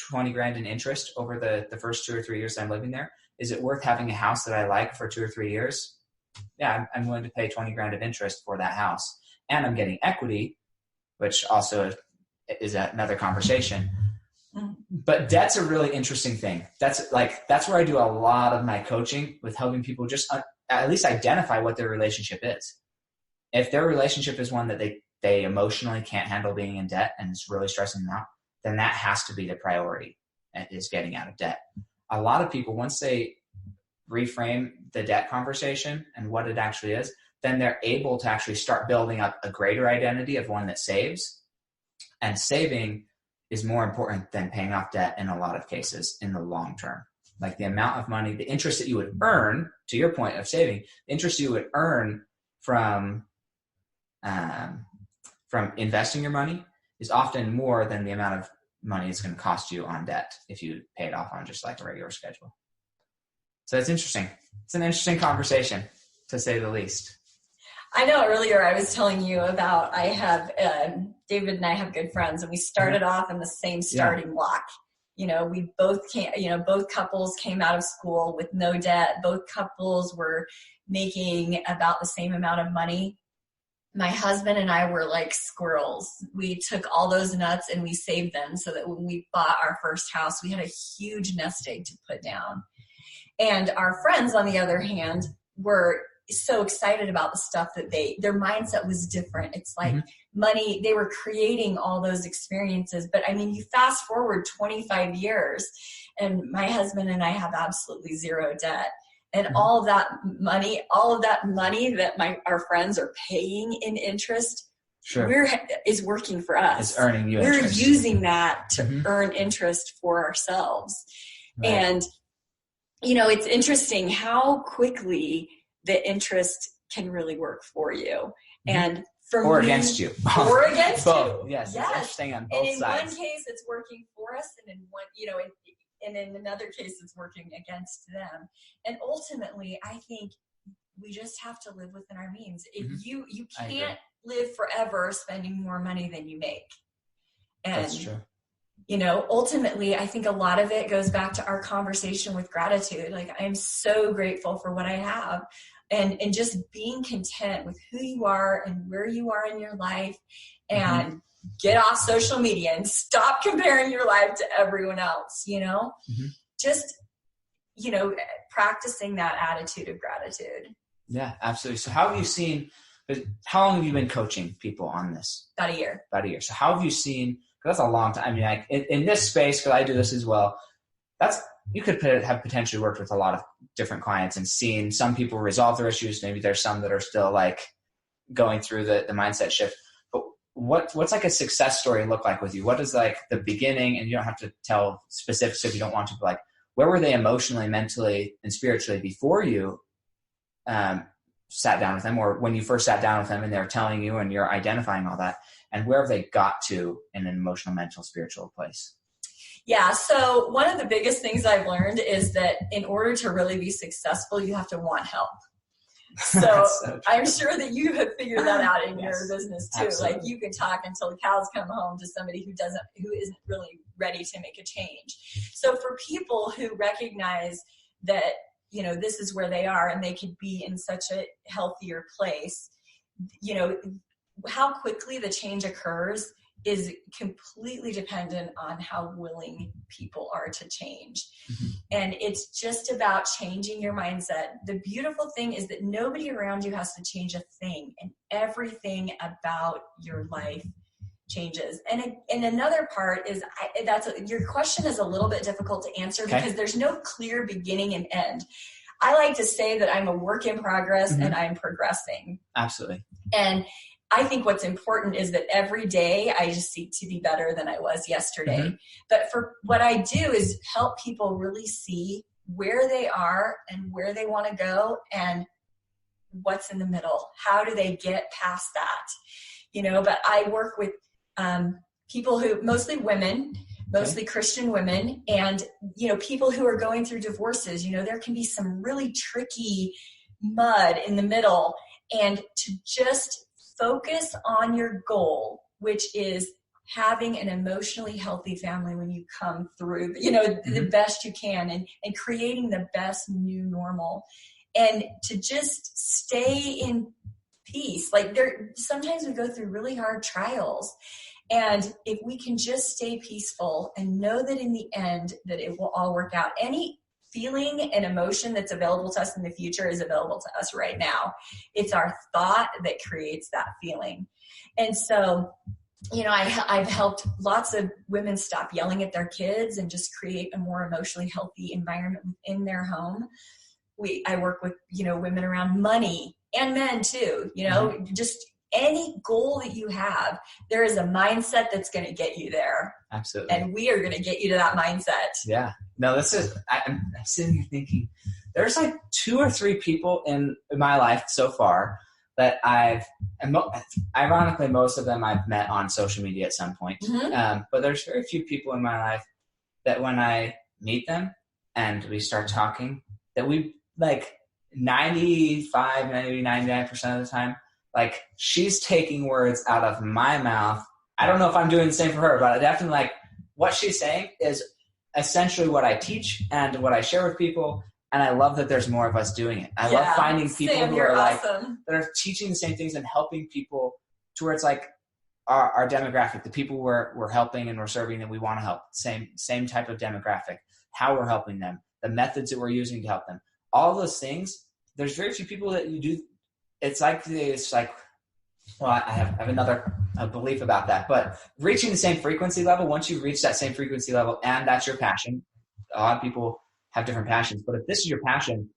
20 grand in interest over the first 2 or 3 years that I'm living there. Is it worth having a house that I like for 2 or 3 years yeah, I'm willing to pay 20 grand of interest for that house, and I'm getting equity, which also is another conversation. But debt's a really interesting thing. That's where I do a lot of my coaching, with helping people just at least identify what their relationship is. If their relationship is one that they emotionally can't handle being in debt and it's really stressing them out, then that has to be the priority, is getting out of debt. A lot of people, once they reframe the debt conversation and what it actually is, then they're able to actually start building up a greater identity of one that saves. And saving is more important than paying off debt in a lot of cases in the long term. Like the amount of money, the interest that you would earn, to your point of saving, the interest you would earn from investing your money is often more than the amount of money it's going to cost you on debt if you pay it off on just like a regular schedule. So it's interesting. It's an interesting conversation, to say the least. I know earlier I was telling you about, I have, David and I have good friends, and we started off in the same starting block. You know, we both both couples came out of school with no debt. Both couples were making about the same amount of money. My husband and I were like squirrels. We took all those nuts and we saved them so that when we bought our first house, we had a huge nest egg to put down. And our friends, on the other hand, were so excited about the stuff that their mindset was different. It's like money, they were creating all those experiences. But I mean, you fast forward 25 years and my husband and I have absolutely zero debt. And all of that money that our friends are paying in interest, is working for us. It's earning you interest. We're using that to earn interest for ourselves. Right. And, you know, it's interesting how quickly the interest can really work for you. And or against you. Or against both. you. Yes. It's interesting on both sides. And in one case, it's working for us, and in one, and in another case, it's working against them. And ultimately, I think we just have to live within our means. If you can't live forever spending more money than you make. And, that's true. You know, ultimately, I think a lot of it goes back to our conversation with gratitude. Like, I'm so grateful for what I have. And just being content with who you are and where you are in your life, and get off social media and stop comparing your life to everyone else, you know, just, you know, practicing that attitude of gratitude. Yeah, absolutely. So how long have you been coaching people on this? About a year. So how have you seen, because that's a long time. I mean, like in this space, because I do this as well, you could have potentially worked with a lot of different clients and seen some people resolve their issues. Maybe there's some that are still like going through the mindset shift. But what's like a success story look like with you? What is like the beginning? And you don't have to tell specifics if you don't want to, but like, where were they emotionally, mentally, and spiritually before you sat down with them, or when you first sat down with them and they're telling you and you're identifying all that, and where have they got to in an emotional, mental, spiritual place? Yeah. So one of the biggest things I've learned is that in order to really be successful, you have to want help. So I'm sure that you have figured that out in your business too. Absolutely. Like, you can talk until the cows come home to somebody who isn't really ready to make a change. So for people who recognize that, you know, this is where they are and they could be in such a healthier place, you know, how quickly the change occurs is completely dependent on how willing people are to change. And it's just about changing your mindset. The beautiful thing is that nobody around you has to change a thing, and everything about your life changes. And another part is your question is a little bit difficult to answer because there's no clear beginning and end. I like to say that I'm a work in progress and I'm progressing. Absolutely. And I think what's important is that every day I just seek to be better than I was yesterday. But for what I do is help people really see where they are and where they want to go and what's in the middle. How do they get past that? You know, but I work with people who, mostly women, mostly Christian women, and, you know, people who are going through divorces. You know, there can be some really tricky mud in the middle, and to just focus on your goal, which is having an emotionally healthy family when you come through, you know, the best you can, and creating the best new normal. and to just stay in peace. Like sometimes we go through really hard trials, and if we can just stay peaceful and know that in the end that it will all work out. Any feeling and emotion that's available to us in the future is available to us right now. It's our thought that creates that feeling. And so, I've helped lots of women stop yelling at their kids and just create a more emotionally healthy environment within their home. I work with, women around money and men too, just any goal that you have, there is a mindset that's going to get you there. Absolutely. And we are going to get you to that mindset. Yeah. No, I'm sitting here thinking there's like 2 or 3 people in my life so far that ironically, most of them I've met on social media at some point. Mm-hmm. But there's very few people in my life that when I meet them and we start talking, that we like 95, maybe 99% of the time, like she's taking words out of my mouth. I don't know if I'm doing the same for her, but I definitely like what she's saying is essentially what I teach and what I share with people. And I love that there's more of us doing it. I love finding people who are awesome. that are teaching the same things and helping people to where it's like our demographic, the people we're helping and we're serving that we want to help. Same type of demographic, how we're helping them, the methods that we're using to help them. All those things, there's very few people that you do. It's like, well, I have another belief about that, but reaching the same frequency level, once you reach that same frequency level and that's your passion, a lot of people have different passions, but if this is your passion,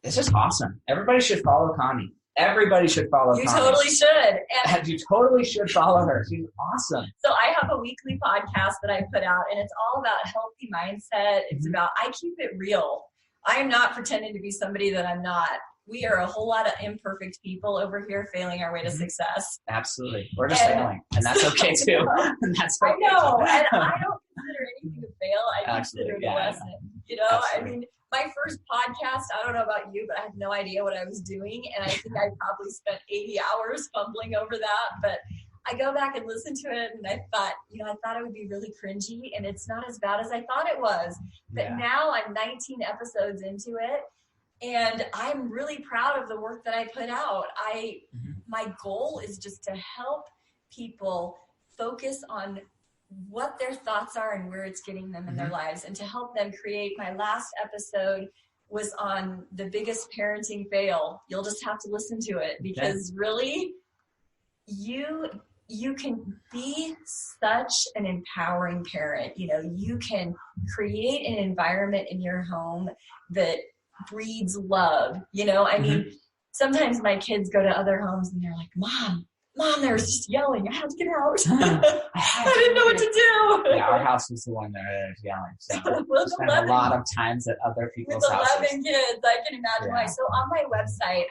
it's just awesome. Everybody should follow Connie. Everybody should follow Connie. You totally should. And you totally should follow her. She's awesome. So I have a weekly podcast that I put out, and it's all about healthy mindset. It's about, I keep it real. I am not pretending to be somebody that I'm not. We are a whole lot of imperfect people over here failing our way to success. Absolutely. We're just failing, and that's okay too. And that's okay. I know, and I don't consider anything a fail. I consider it a lesson. I mean, my first podcast, I don't know about you, but I had no idea what I was doing, and I think I probably spent 80 hours fumbling over that, but I go back and listen to it, and I thought it would be really cringy, and it's not as bad as I thought it was. But now I'm 19 episodes into it, and I'm really proud of the work that I put out. My goal is just to help people focus on what their thoughts are and where it's getting them in their lives, and to help them create. My last episode was on the biggest parenting fail. You'll just have to listen to it, because really you can be such an empowering parent. You can create an environment in your home that breeds love. I mean, sometimes my kids go to other homes and they're like, Mom, they're just yelling. I have to get out. I didn't know what to do. Yeah, our house was the one that was yelling. So we spent a lot of times at other people's houses. With 11 kids, I can imagine why. So on my website,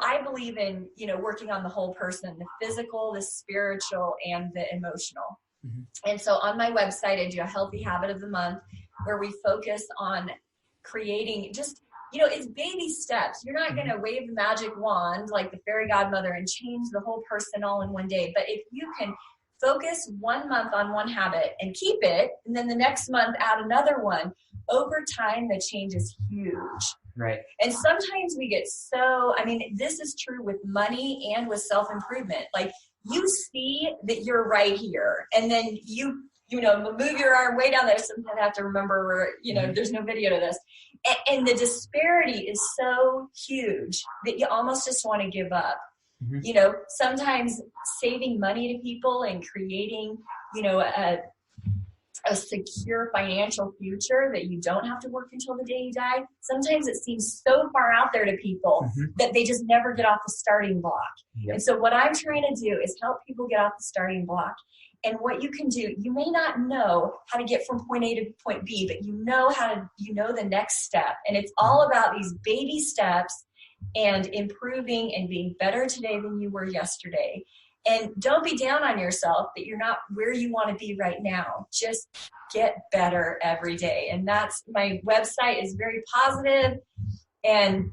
I believe in, working on the whole person, the physical, the spiritual, and the emotional. And so on my website, I do a healthy habit of the month where we focus on creating just, it's baby steps. You're not going to wave the magic wand like the fairy godmother and change the whole person all in one day. But if you can focus 1 month on one habit and keep it, and then the next month add another one, over time, the change is huge. Right. And sometimes we get this is true with money and with self-improvement. Like, you see that you're right here, and then you move your arm way down there. Sometimes I have to remember where, there's no video to this. And the disparity is so huge that you almost just want to give up. Sometimes saving money to people and creating, a secure financial future that you don't have to work until the day you die. Sometimes it seems so far out there to people that they just never get off the starting block. And so what I'm trying to do is help people get off the starting block. And what you can do, you may not know how to get from point A to point B, but you know the next step. And it's all about these baby steps and improving and being better today than you were yesterday. And don't be down on yourself that you're not where you want to be right now. Just get better every day. And that's, my website is very positive, and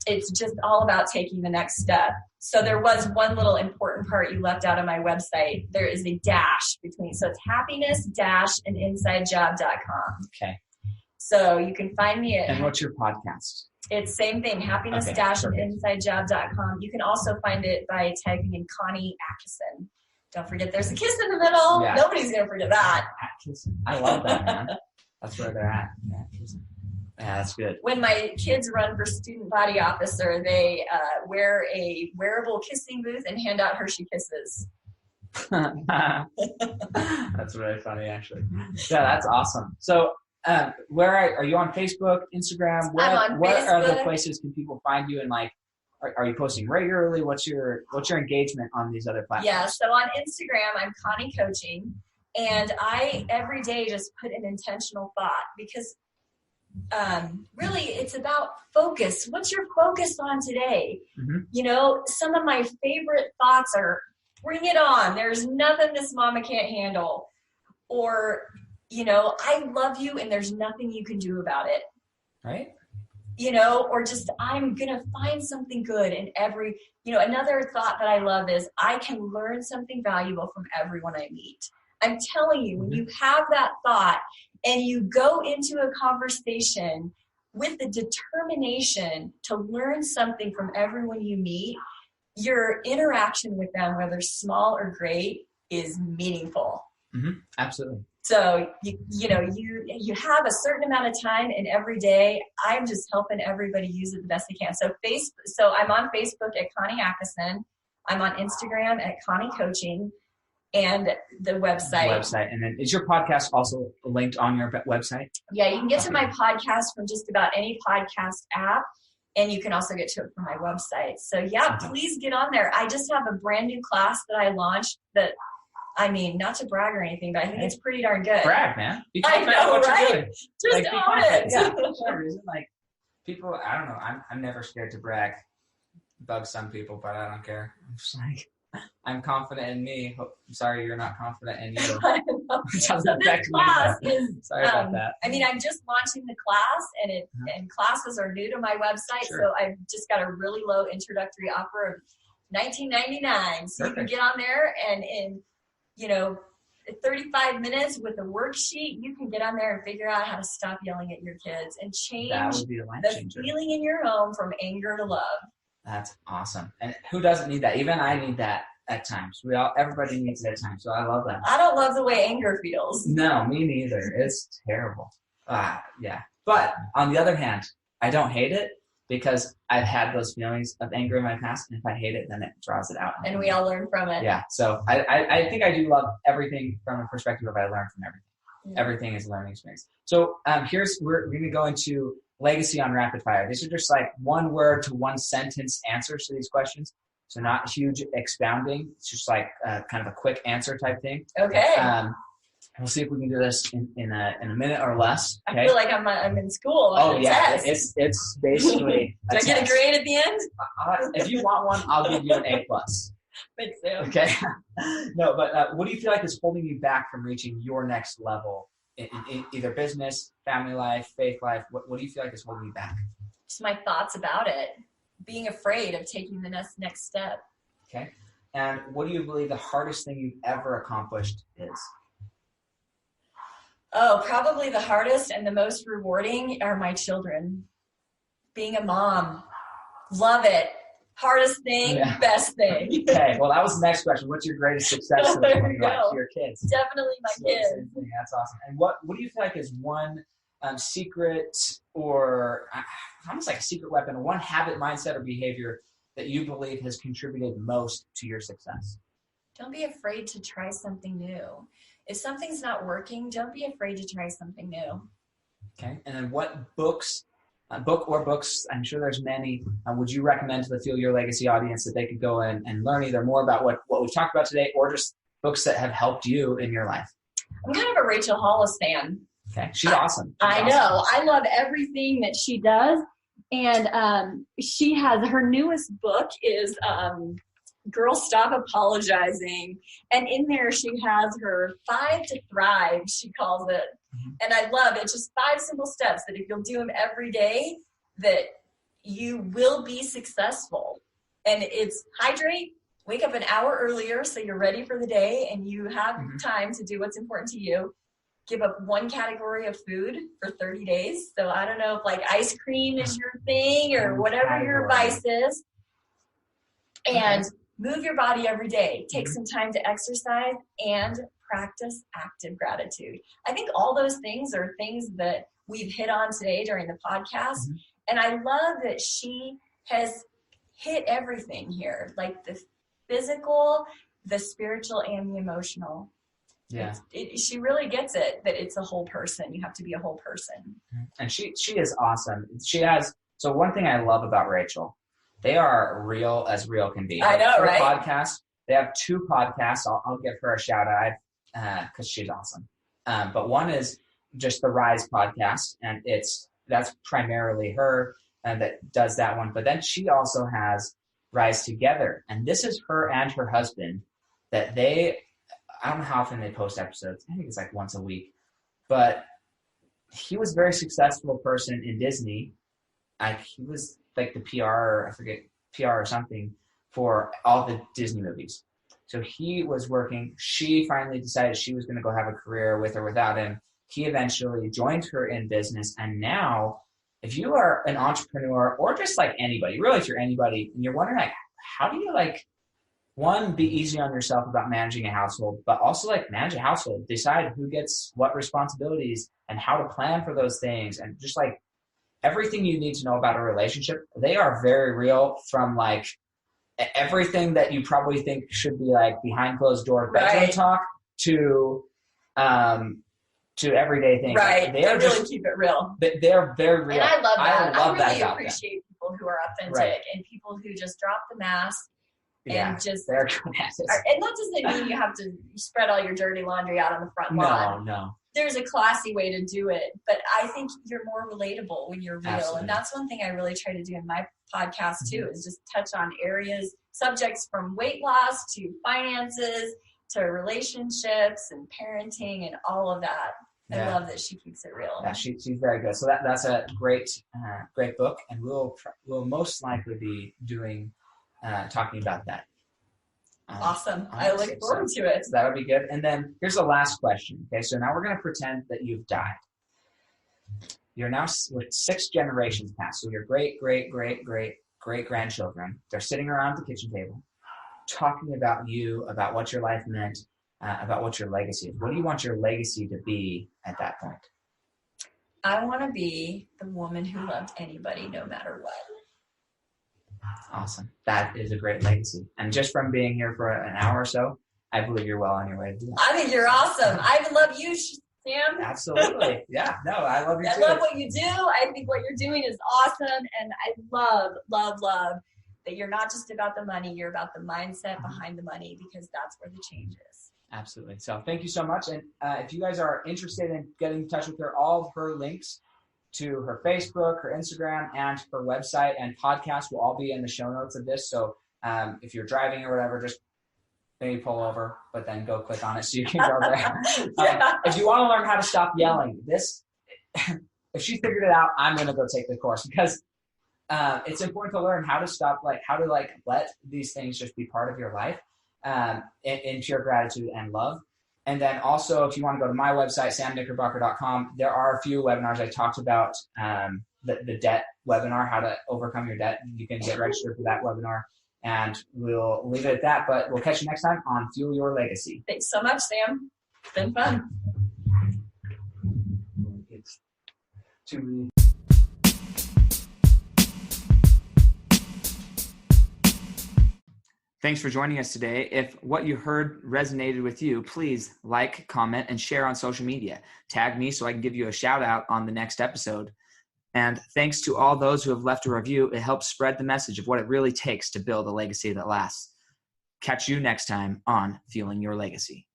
it's just all about taking the next step. So there was one little important part you left out of my website. There is a dash between. So it's happiness-and insidejob.com. Okay. So you can find me at. And what's your podcast? It's same thing, happiness-insidejob.com. You can also find it by typing in Connie Atkisson. Don't forget there's a kiss in the middle. Yeah. Nobody's going to forget that. Atkisson. I love that, man. That's where they're at. Yeah, that's good. When my kids run for student body officer, they wear a wearable kissing booth and hand out Hershey Kisses. That's really funny, actually. Yeah, that's awesome. So, where are you on Facebook, Instagram? I'm on where Facebook. Are the places can people find you? And like, are you posting regularly? What's your engagement on these other platforms? Yeah, so on Instagram, I'm Connie Coaching, and I every day just put an intentional thought because really it's about focus. What's your focus on today? Mm-hmm. You know, some of my favorite thoughts are, bring it on. There's nothing this mama can't handle. Or, you know, I love you and there's nothing you can do about it. Right. You know, or just, I'm going to find something good in every, you know, another thought that I love is I can learn something valuable from everyone I meet. I'm telling you, when you have that thought and you go into a conversation with the determination to learn something from everyone you meet, your interaction with them, whether small or great, is meaningful. Mm-hmm. Absolutely. So, you know, you have a certain amount of time and every day I'm just helping everybody use it the best they can. So I'm on Facebook at Connie Atkisson. I'm on Instagram at Connie Coaching and the website. And then is your podcast also linked on your website? Yeah, you can get to my podcast from just about any podcast app. And you can also get to it from my website. So yeah, please get on there. I just have a brand new class that I launched that, I mean, not to brag or anything, but I think it's pretty darn good. Brag, man. I know, right? Just like, own it. Yeah, for some reason, like people, I don't know. I'm never scared to brag. Bug some people, but I don't care. I'm just like, I'm confident in me. I'm sorry you're not confident in you. So this class is, sorry about that. I mean, I'm just launching the class, and classes are new to my website, so I've just got a really low introductory offer of $19.99. So you can get on there, and in 35 minutes with a worksheet, you can get on there and figure out how to stop yelling at your kids and change the feeling in your home from anger to love. That's awesome. And who doesn't need that? Even I need that at times. Everybody needs it at times. So I love that. I don't love the way anger feels. No, me neither. It's terrible. Yeah. But on the other hand, I don't hate it because I've had those feelings of anger in my past. And if I hate it, then it draws it out. And we all learn from it. Yeah. So I think I do love everything from a perspective of I learn from everything. Yeah. Everything is a learning experience. So we're going to go into legacy on rapid fire. These are just like one word to one sentence answers to these questions. So not huge expounding. It's just like kind of a quick answer type thing. Okay. We'll see if we can do this in a minute or less. Okay? I feel like I'm in school. Oh yeah, it's basically. Do I get a grade at the end? If you want one, I'll give you an A+. Thanks, Sam. Okay. No, but what do you feel like is holding you back from reaching your next level in either business, family life, faith life? What do you feel like is holding you back? Just my thoughts about it. Being afraid of taking the next step. Okay. And what do you believe the hardest thing you've ever accomplished is? Oh, probably the hardest and the most rewarding are my children. Being a mom. Love it. Hardest thing, best thing. Okay, well, that was the next question. What's your greatest success in your life? Your kids. Definitely my kids. That's awesome. And what do you feel like is one secret or almost like a secret weapon, one habit, mindset, or behavior that you believe has contributed most to your success? Don't be afraid to try something new. If something's not working, don't be afraid to try something new. Okay. And then what book or books, I'm sure there's many, would you recommend to the Feel Your Legacy audience that they could go and learn either more about what we've talked about today or just books that have helped you in your life? I'm kind of a Rachel Hollis fan. Okay. She's awesome. I know. I love everything that she does. And she has, her newest book is Girl Stop Apologizing. And in there she has her 5 to Thrive, she calls it. Mm-hmm. And I love it. Just 5 simple steps that if you'll do them every day, that you will be successful. And it's hydrate, wake up an hour earlier so you're ready for the day and you have time to do what's important to you. give up one category of food for 30 days. So I don't know if like ice cream is your thing or whatever your vice is. And move your body every day. Take some time to exercise and practice active gratitude. I think all those things are things that we've hit on today during the podcast. And I love that she has hit everything here, like the physical, the spiritual, and the emotional. Yeah. She really gets it, that it's a whole person. You have to be a whole person. And she is awesome. So one thing I love about Rachel, they are real as real can be. I know, right? Podcast. They have 2 podcasts. I'll give her a shout out because she's awesome. But one is just the Rise podcast, and that's primarily her that does that one. But then she also has Rise Together, and this is her and her husband that I don't know how often they post episodes. I think it's like once a week. But he was a very successful person in Disney. He was like the PR, I forget, PR or something for all the Disney movies. So he was working. She finally decided she was going to go have a career with or without him. He eventually joined her in business. And now, if you are an entrepreneur or just like anybody, really if you're anybody, and you're wondering like, how do you like, one, be easy on yourself about managing a household, but also like manage a household, decide who gets what responsibilities and how to plan for those things. And just like everything you need to know about a relationship, they are very real, from like everything that you probably think should be like behind closed door bedroom talk to everyday things. Right. They really keep it real. They're very real. And I love that. I really that appreciate people who are authentic and people who just drop the mask. And just, they're good at it. And that doesn't mean you have to spread all your dirty laundry out on the front lawn. No. There's a classy way to do it, but I think you're more relatable when you're real. Absolutely. And that's one thing I really try to do in my podcast too, is just touch on subjects from weight loss to finances to relationships and parenting and all of that. I love that she keeps it real. Yeah, she's very good. So that's a great book, and we'll most likely be talking about that. Awesome. I look forward to it. So that would be good. And then here's the last question. Okay, so now we're going to pretend that you've died. You're now with 6 generations past. So your great grandchildren, they're sitting around the kitchen table talking about you, about what your life meant, about what your legacy is. What do you want your legacy to be at that point? I want to be the woman who loved anybody no matter what. Awesome. That is a great legacy. And just from being here for an hour or so, I believe you're well on your way to do that. I think you're awesome. I love you, Sam. Absolutely. Yeah. No, I love you too. I love what you do. I think what you're doing is awesome. And I love that you're not just about the money. You're about the mindset behind the money, because that's where the change is. Absolutely. So thank you so much. And if you guys are interested in getting in touch with her, all of her links to her Facebook, her Instagram, and her website and podcast will all be in the show notes of this. So if you're driving or whatever, just maybe pull over, but then go click on it so you can go there. If you want to learn how to stop yelling, if she figured it out, I'm going to go take the course, because it's important to learn how to stop, how to let these things just be part of your life in pure gratitude and love. And then also, if you want to go to my website, samknickerbocker.com, there are a few webinars. I talked about the debt webinar, how to overcome your debt. You can get registered for that webinar. And we'll leave it at that. But we'll catch you next time on Fuel Your Legacy. Thanks so much, Sam. It's been fun. It's too Thanks for joining us today. If what you heard resonated with you, please like, comment, and share on social media. Tag me so I can give you a shout out on the next episode. And thanks to all those who have left a review. It helps spread the message of what it really takes to build a legacy that lasts. Catch you next time on Fueling Your Legacy.